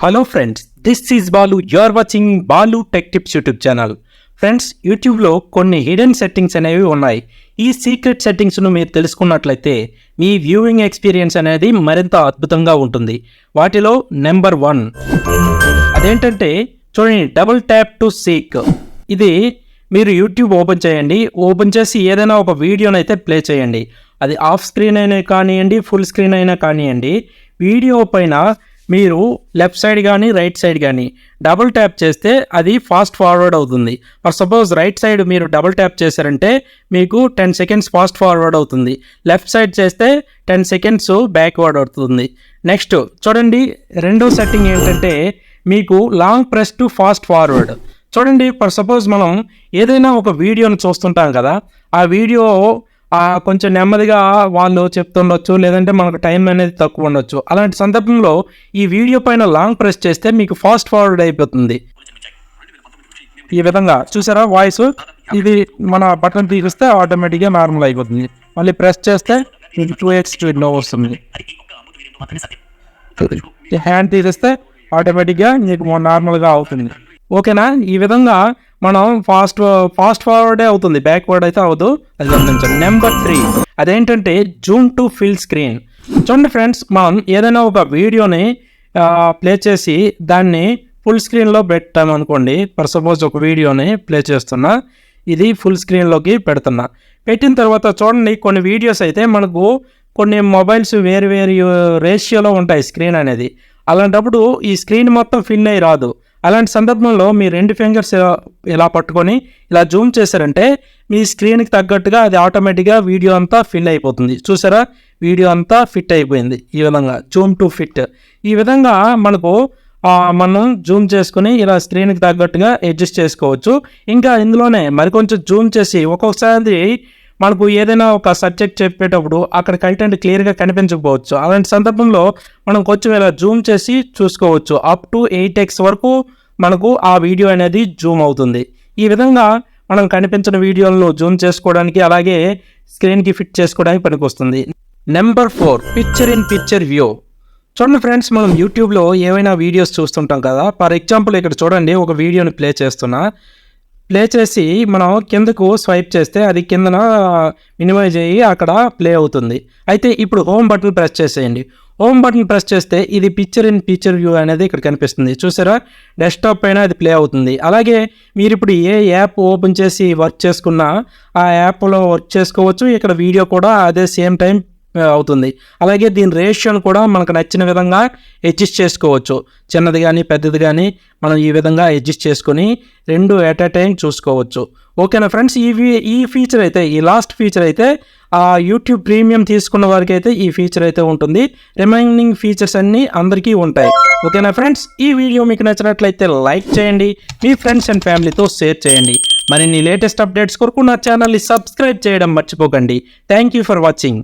Hello friends, this is Balu. You are watching Balu tech tips YouTube channel. Friends, యూట్యూబ్లో కొన్ని hidden settings అనేవి ఉన్నాయి. ఈ సీక్రెట్ సెట్టింగ్స్ను మీరు తెలుసుకున్నట్లయితే మీ వ్యూయింగ్ ఎక్స్పీరియన్స్ అనేది మరింత అద్భుతంగా ఉంటుంది. వాటిలో నెంబర్ 1 అదేంటంటే చూడండి, డబుల్ ట్యాప్ టు సీక్. ఇది మీరు యూట్యూబ్ ఓపెన్ చేయండి. ఓపెన్ చేసి ఏదైనా ఒక వీడియోని అయితే ప్లే చేయండి. అది ఆఫ్ స్క్రీన్ అయినా కానివ్వండి, ఫుల్ స్క్రీన్ అయినా కానివ్వండి. వీడియో పైన మీరు లెఫ్ట్ సైడ్ కానీ రైట్ సైడ్ కానీ డబుల్ ట్యాప్ చేస్తే అది ఫాస్ట్ ఫార్వర్డ్ అవుతుంది. ఫర్ సపోజ్ రైట్ సైడ్ మీరు డబుల్ ట్యాప్ చేశారంటే మీకు 10 సెకండ్స్ ఫాస్ట్ ఫార్వర్డ్ అవుతుంది. లెఫ్ట్ సైడ్ చేస్తే 10 సెకండ్స్ బ్యాక్వర్డ్ అవుతుంది. నెక్స్ట్ చూడండి, రెండో సెట్టింగ్ ఏంటంటే మీకు long press to fast forward. చూడండి, ఫర్ సపోజ్ మనం ఏదైనా ఒక వీడియోని చూస్తుంటాం కదా, ఆ వీడియో కొంచెం నెమ్మదిగా వాళ్ళు చెప్తుండొచ్చు, లేదంటే మనకు టైం అనేది తక్కువ ఉండొచ్చు. అలాంటి సందర్భంలో ఈ వీడియో పైన లాంగ్ ప్రెస్ చేస్తే మీకు ఫాస్ట్ ఫార్వర్డ్ అయిపోతుంది. ఈ విధంగా చూసారా వాయిస్, ఇది మన బటన్ తీస్తే ఆటోమేటిక్గా నార్మల్ అయిపోతుంది. మళ్ళీ ప్రెస్ చేస్తే మీకు 2x వస్తుంది. హ్యాండ్ తీసేస్తే ఆటోమేటిక్గా మీకు నార్మల్గా అవుతుంది. ఓకేనా? ఈ విధంగా మనం ఫాస్ట్ ఫార్వర్డే అవుతుంది, బ్యాక్వర్డ్ అయితే అవ్వదు. అది గమనించండి. నెంబర్ 3 అదేంటంటే జూమ్ టు ఫిల్ స్క్రీన్. చూడండి ఫ్రెండ్స్, మనం ఏదైనా ఒక వీడియోని ప్లే చేసి దాన్ని ఫుల్ స్క్రీన్లో పెట్టామనుకోండి. ఫర్ సపోజ్ ఒక వీడియోని ప్లే చేస్తున్నా, ఇది ఫుల్ స్క్రీన్లోకి పెడుతున్నా. పెట్టిన తర్వాత చూడండి, కొన్ని వీడియోస్ అయితే మనకు కొన్ని మొబైల్స్ వేరు రేషియోలో ఉంటాయి స్క్రీన్ అనేది. అలాంటప్పుడు ఈ స్క్రీన్ మొత్తం ఫిల్ అయ్యి రాదు. అలాంటి సందర్భంలో మీ 2 ఫింగర్స్ ఇలా పట్టుకొని ఇలా జూమ్ చేశారంటే మీ స్క్రీన్కి తగ్గట్టుగా అది ఆటోమేటిక్గా వీడియో అంతా ఫిల్ అయిపోతుంది. చూసారా, వీడియో అంతా ఫిట్ అయిపోయింది. ఈ విధంగా జూమ్ టు ఫిట్. ఈ విధంగా మనం జూమ్ చేసుకుని ఇలా స్క్రీన్కి తగ్గట్టుగా అడ్జస్ట్ చేసుకోవచ్చు. ఇంకా ఇందులోనే మరికొంచెం జూమ్ చేసి ఒక్కొక్కసారి మనకు ఏదైనా ఒక సబ్జెక్ట్ చెప్పేటప్పుడు అక్కడ కంటెంట్ క్లియర్గా కనిపించకపోవచ్చు. అలాంటి సందర్భంలో మనం కొంచెం ఇలా జూమ్ చేసి చూసుకోవచ్చు. అప్ టు 8x వరకు మనకు ఆ వీడియో అనేది జూమ్ అవుతుంది. ఈ విధంగా మనం కనిపించిన వీడియోలను జూమ్ చేసుకోవడానికి, అలాగే స్క్రీన్కి ఫిట్ చేసుకోవడానికి పనికొస్తుంది. Number 4 picture in picture view. చూడండి ఫ్రెండ్స్, మనం యూట్యూబ్లో ఏవైనా వీడియోస్ చూస్తుంటాం కదా. ఫర్ ఎగ్జాంపుల్ ఇక్కడ చూడండి, ఒక వీడియోని ప్లే చేసి మనం కిందకు స్వైప్ చేస్తే అది కిందన మినిమైజ్ అయ్యి అక్కడ ప్లే అవుతుంది. అయితే ఇప్పుడు హోమ్ బటన్ ప్రెస్ చేసేయండి. హోమ్ బటన్ ప్రెస్ చేస్తే ఇది పిక్చర్ ఇన్ పిక్చర్ వ్యూ అనేది ఇక్కడ కనిపిస్తుంది. చూసారా, డెస్క్టాప్ పైన అది ప్లే అవుతుంది. అలాగే మీరు ఇప్పుడు ఏ యాప్ ఓపెన్ చేసి వర్క్ చేసుకున్నా ఆ యాప్లో వర్క్ చేసుకోవచ్చు. ఇక్కడ వీడియో కూడా అదే సేమ్ టైం అవుతుంది. అలాగే దీని రేషియోను కూడా మనకు నచ్చిన విధంగా అడ్జస్ట్ చేసుకోవచ్చు. చిన్నది కానీ పెద్దది కానీ మనం ఈ విధంగా అడ్జస్ట్ చేసుకొని 2 ఎట్ ఎ టైం చూసుకోవచ్చు. ఓకేనా ఫ్రెండ్స్, ఈ ఫీచర్ అయితే, ఈ లాస్ట్ ఫీచర్ అయితే యూట్యూబ్ ప్రీమియం తీసుకున్న వారికి అయితే ఈ ఫీచర్ అయితే ఉంటుంది. రిమైనింగ్ ఫీచర్స్ అన్నీ అందరికీ ఉంటాయి. ఓకేనా ఫ్రెండ్స్, ఈ వీడియో మీకు నచ్చినట్లయితే లైక్ చేయండి, మీ ఫ్రెండ్స్ అండ్ ఫ్యామిలీతో షేర్ చేయండి. మరిన్ని లేటెస్ట్ అప్డేట్స్ కొరకు నా ఛానల్ని సబ్స్క్రైబ్ చేయడం మర్చిపోకండి. Thank you for watching.